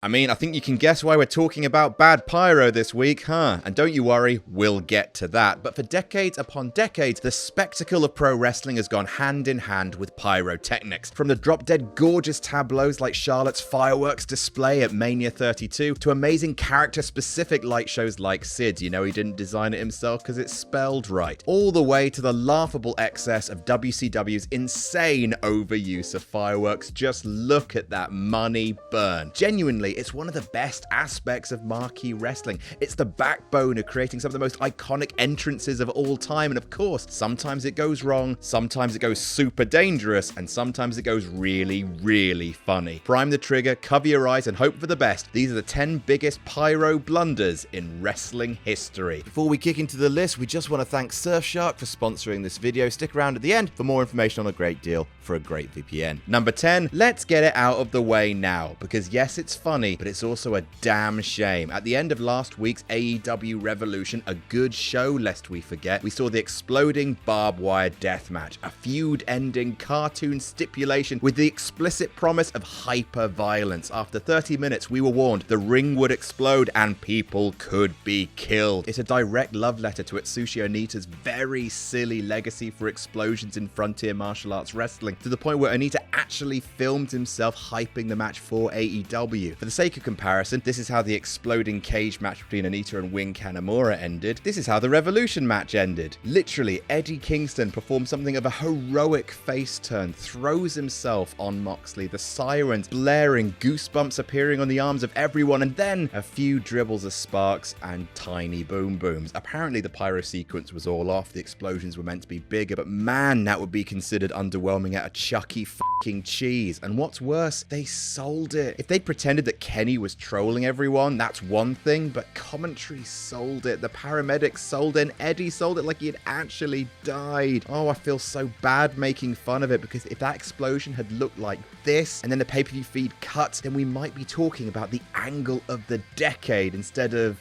I mean, I think you can guess why we're talking about bad pyro this week, huh? And don't you worry, we'll get to that. But for decades upon decades, the spectacle of pro wrestling has gone hand in hand with pyrotechnics. From the drop-dead gorgeous tableaus like Charlotte's fireworks display at Mania 32, to amazing character-specific light shows like Sid, you know he didn't design it himself because it's spelled right. All the way to the laughable excess of WCW's insane overuse of fireworks. Just look at that money burn. Genuinely, it's one of the best aspects of marquee wrestling. It's the backbone of creating some of the most iconic entrances of all time. And of course, sometimes it goes wrong, sometimes it goes super dangerous, and sometimes it goes really, really funny. Prime the trigger, cover your eyes, and hope for the best. These are the 10 biggest pyro blunders in wrestling history. Before we kick into the list, we just want to thank Surfshark for sponsoring this video. Stick around at the end for more information on a great deal for a great VPN. Number 10, let's get it out of the way now, because yes, it's funny, but it's also a damn shame. At the end of last week's AEW Revolution, a good show lest we forget, we saw the exploding barbed wire death match, a feud-ending cartoon stipulation with the explicit promise of hyper-violence. After 30 minutes, we were warned the ring would explode and people could be killed. It's a direct love letter to Atsushi Onita's very silly legacy for explosions in frontier martial arts wrestling, to the point where Onita actually filmed himself hyping the match for AEW. For the sake of comparison, this is how the exploding cage match between Onita and Wing Kanemaru ended. This is how the Revolution match ended. Literally, Eddie Kingston performed something of a heroic face turn, throws himself on Moxley, the sirens blaring, goosebumps appearing on the arms of everyone, and then a few dribbles of sparks and tiny boom booms. Apparently the pyro sequence was all off, the explosions were meant to be bigger, but man, that would be considered underwhelming at a Chuck E. fucking Cheese. And what's worse, they sold it. If they pretended that Kenny was trolling everyone, that's one thing, but commentary sold it, the paramedics sold it, and Eddie sold it like he had actually died. Oh, I feel so bad making fun of it, because if that explosion had looked like this, and then the pay-per-view feed cut, then we might be talking about the angle of the decade instead of...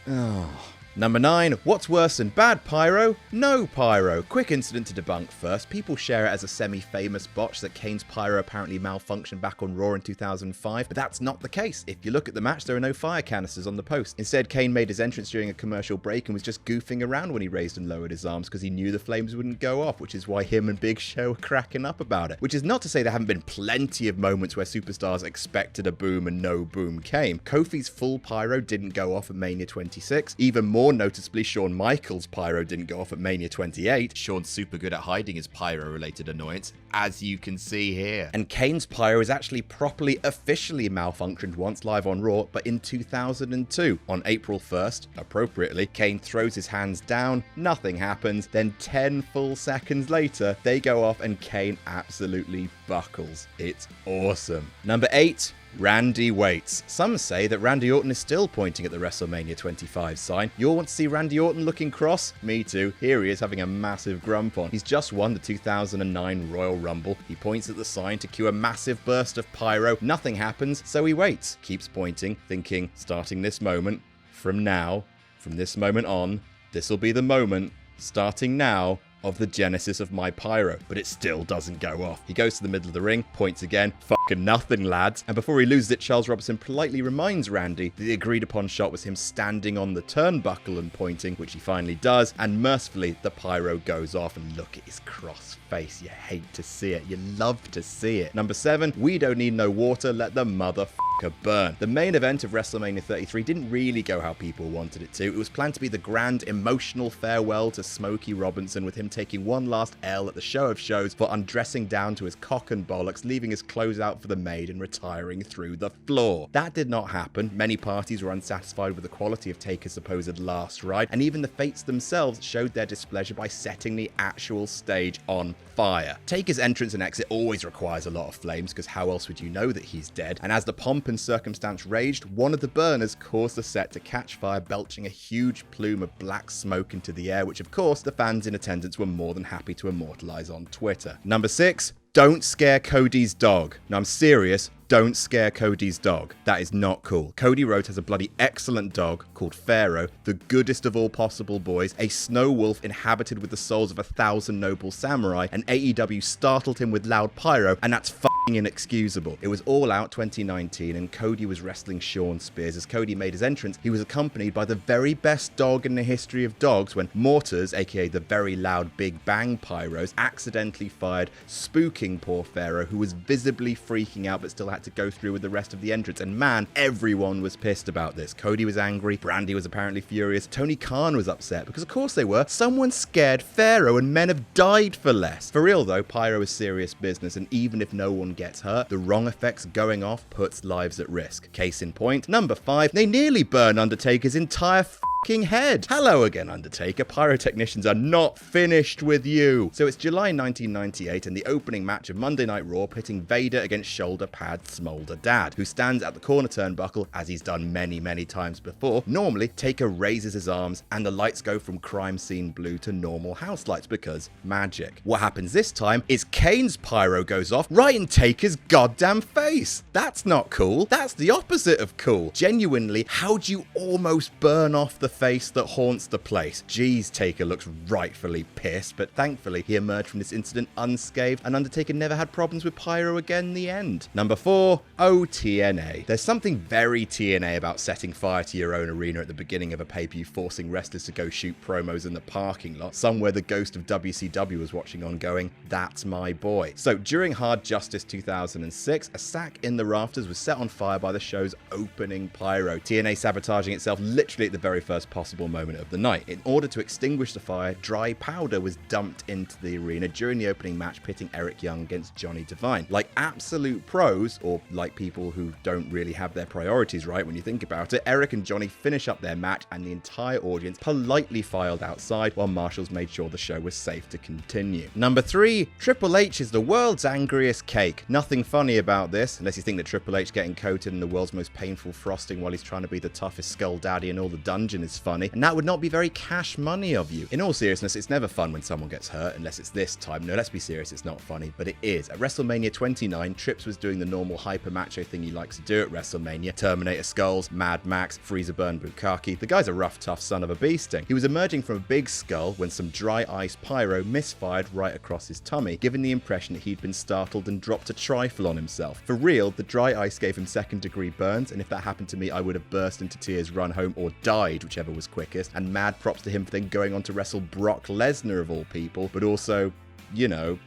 oh... Number 9, what's worse than bad pyro? No pyro. Quick incident to debunk first. People share it as a semi-famous botch that Kane's pyro apparently malfunctioned back on Raw in 2005, but that's not the case. If you look at the match, there are no fire canisters on the post. Instead, Kane made his entrance during a commercial break and was just goofing around when he raised and lowered his arms because he knew the flames wouldn't go off, which is why him and Big Show were cracking up about it. Which is not to say there haven't been plenty of moments where superstars expected a boom and no boom came. Kofi's full pyro didn't go off at Mania 26. Even more noticeably, Shawn Michaels' pyro didn't go off at Mania 28. Shawn's super good at hiding his pyro-related annoyance, as you can see here. And Kane's pyro is actually properly, officially malfunctioned once live on Raw, but in 2002. On April 1st, appropriately, Kane throws his hands down, nothing happens, then 10 full seconds later, they go off and Kane absolutely buckles. It's awesome. Number 8, Randy waits. Some say that Randy Orton is still pointing at the WrestleMania 25 sign. You all want to see Randy Orton looking cross? Me too. Here he is having a massive grump on. He's just won the 2009 Royal Rumble. He points at the sign to cue a massive burst of pyro. Nothing happens, so he waits. Keeps pointing, thinking, starting this moment, from this moment on, this'll be the moment, starting now, of the genesis of my pyro, but it still doesn't go off. He goes to the middle of the ring, points again, fucking nothing, lads. And before he loses it, Charles Robinson politely reminds Randy that the agreed upon shot was him standing on the turnbuckle and pointing, which he finally does, and mercifully, the pyro goes off, and look at his cross face. You hate to see it. You love to see it. Number 7, we don't need no water, let the motherfucker burn. The main event of WrestleMania 33 didn't really go how people wanted it to. It was planned to be the grand emotional farewell to Smokey Robinson, with him taking one last L at the show of shows for undressing down to his cock and bollocks, leaving his clothes out for the maid and retiring through the floor. That did not happen. Many parties were unsatisfied with the quality of Taker's supposed last ride, and even the Fates themselves showed their displeasure by setting the actual stage on fire. Taker's entrance and exit always requires a lot of flames, because how else would you know that he's dead? And as the pomp and circumstance raged, one of the burners caused the set to catch fire, belching a huge plume of black smoke into the air, which of course the fans in attendance were more than happy to immortalize on Twitter. Number 6, don't scare Cody's dog. Now I'm serious. don't scare Cody's dog. That is not cool. Cody Rhodes has a bloody excellent dog called Pharaoh, the goodest of all possible boys, a snow wolf inhabited with the souls of 1,000 noble samurai, and AEW startled him with loud pyro, and that's inexcusable. It was All Out 2019 and Cody was wrestling Shawn Spears. As Cody made his entrance, he was accompanied by the very best dog in the history of dogs when mortars, aka the very loud Big Bang pyros, accidentally fired, spooking poor Pharaoh, who was visibly freaking out but still had to go through with the rest of the entrance. And man, everyone was pissed about this. Cody was angry, Brandy was apparently furious, Tony Khan was upset because of course they were. Someone scared Pharaoh and men have died for less. For real though, pyro is serious business, and even if no one gets hurt, the wrong effects going off puts lives at risk. Case in point, number 5, they nearly burn Undertaker's entire head. Hello again, Undertaker. Pyrotechnicians are not finished with you. So it's July 1998 and the opening match of Monday Night Raw pitting Vader against shoulder pad Smolder Dad, who stands at the corner turnbuckle as he's done many times before. Normally, Taker raises his arms and the lights go from crime scene blue to normal house lights because magic. What happens this time is Kane's pyro goes off right in Taker's goddamn face. That's not cool. That's the opposite of cool. Genuinely, how'd you almost burn off the face that haunts the place? Jeez, Taker looks rightfully pissed, but thankfully he emerged from this incident unscathed and Undertaker never had problems with pyro again in the end. Number 4, OTNA. There's something very TNA about setting fire to your own arena at the beginning of a pay-per-view, forcing wrestlers to go shoot promos in the parking lot, somewhere the ghost of WCW was watching on going, that's my boy. So during Hard Justice 2006, a sack in the rafters was set on fire by the show's opening pyro, TNA sabotaging itself literally at the very first possible moment of the night. In order to extinguish the fire, dry powder was dumped into the arena during the opening match pitting Eric Young against Johnny Devine. Like absolute pros, or like people who don't really have their priorities right when you think about it, Eric and Johnny finish up their match and the entire audience politely filed outside while marshals made sure the show was safe to continue. Number 3, Triple H is the world's angriest cake. Nothing funny about this, unless you think that Triple H getting coated in the world's most painful frosting while he's trying to be the toughest skull daddy in all the dungeon is funny, and that would not be very cash money of you. In all seriousness, it's never fun when someone gets hurt, unless it's this time. No, let's be serious, it's not funny, but it is. At WrestleMania 29, Trips was doing the normal hyper macho thing he likes to do at WrestleMania. Terminator skulls, Mad Max, Freezer Burn Bukkake. The guy's a rough, tough son of a bee sting. He was emerging from a big skull when some dry ice pyro misfired right across his tummy, giving the impression that he'd been startled and dropped a trifle on himself. For real, the dry ice gave him second-degree burns, and if that happened to me, I would have burst into tears, run home, or died, whichever was quickest. And mad props to him for then going on to wrestle Brock Lesnar of all people, but also, you know.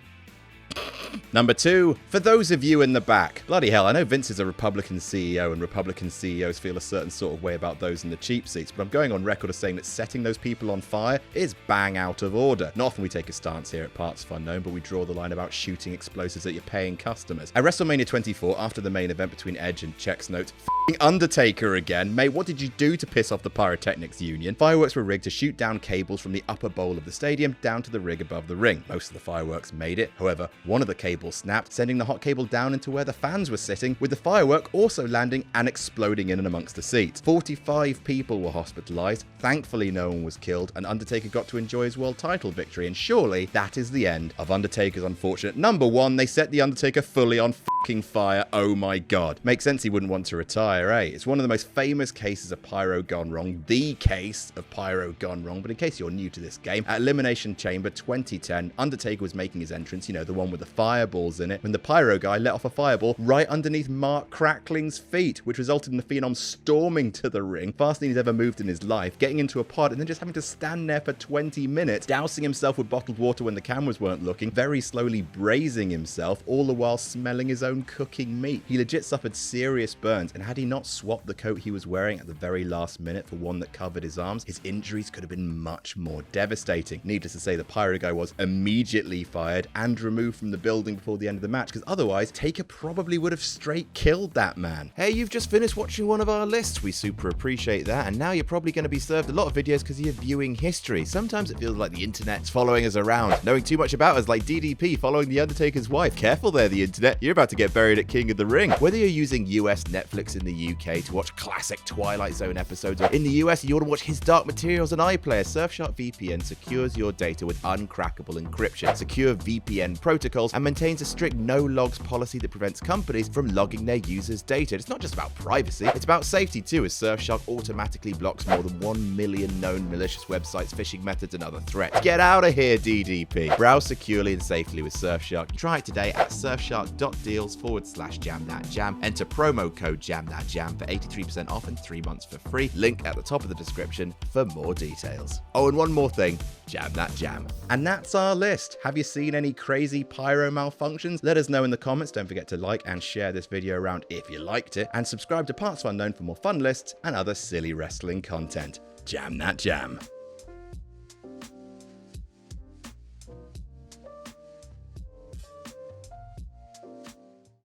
Number 2, for those of you in the back. Bloody hell, I know Vince is a Republican CEO and Republican CEOs feel a certain sort of way about those in the cheap seats, but I'm going on record as saying that setting those people on fire is bang out of order. Not often we take a stance here at PartsFUNknown, but we draw the line about shooting explosives at your paying customers. At WrestleMania 24, after the main event between Edge and Check's Notes, Undertaker again. Mate, what did you do to piss off the Pyrotechnics Union? Fireworks were rigged to shoot down cables from the upper bowl of the stadium down to the rig above the ring. Most of the fireworks made it. However, one of the cables snapped, sending the hot cable down into where the fans were sitting, with the firework also landing and exploding in and amongst the seats. 45 people were hospitalized. Thankfully, no one was killed, and Undertaker got to enjoy his world title victory, and surely that is the end of Undertaker's unfortunate number 1. They set the Undertaker fully on fucking fire. Oh my god. Makes sense he wouldn't want to retire, eh? It's one of the most famous cases of pyro gone wrong, the case of pyro gone wrong, but in case you're new to this game, at Elimination Chamber 2010, Undertaker was making his entrance, you know, the one with the fireballs in it, when the pyro guy let off a fireball right underneath Mark Crackling's feet, which resulted in the Phenom storming to the ring, faster than he's ever moved in his life, getting into a pod and then just having to stand there for 20 minutes, dousing himself with bottled water when the cameras weren't looking, very slowly braising himself, all the while smelling his own cooking meat. He legit suffered serious burns, and had he not swapped the coat he was wearing at the very last minute for one that covered his arms, his injuries could have been much more devastating. Needless to say, the pyro guy was immediately fired and removed from the building before the end of the match, because otherwise Taker probably would have straight killed that man. Hey, you've just finished watching one of our lists. We super appreciate that, and now you're probably going to be served a lot of videos because of your viewing history. Sometimes it feels like the internet's following us around, knowing too much about us, like DDP following the Undertaker's wife. Careful there, the internet. You're about to get buried at King of the Ring. Whether you're using US Netflix in the the UK to watch classic Twilight Zone episodes, or in the US you want to watch His Dark Materials on iPlayer, Surfshark VPN secures your data with uncrackable encryption, secure VPN protocols, and maintains a strict no-logs policy that prevents companies from logging their users' data. It's not just about privacy, it's about safety too, as Surfshark automatically blocks more than 1 million known malicious websites, phishing methods, and other threats. Get out of here, DDP. Browse securely and safely with Surfshark. Try it today at surfshark.deals/jamthatjam. Enter promo code jamthatjam for 83% off and 3 months for free. Link at the top of the description for more details. Oh, and one more thing, jam that jam. And that's our list. Have you seen any crazy pyro malfunctions? Let us know in the comments. Don't forget to like and share this video around if you liked it, and subscribe to PartsFUNknown for more fun lists and other silly wrestling content. Jam that jam.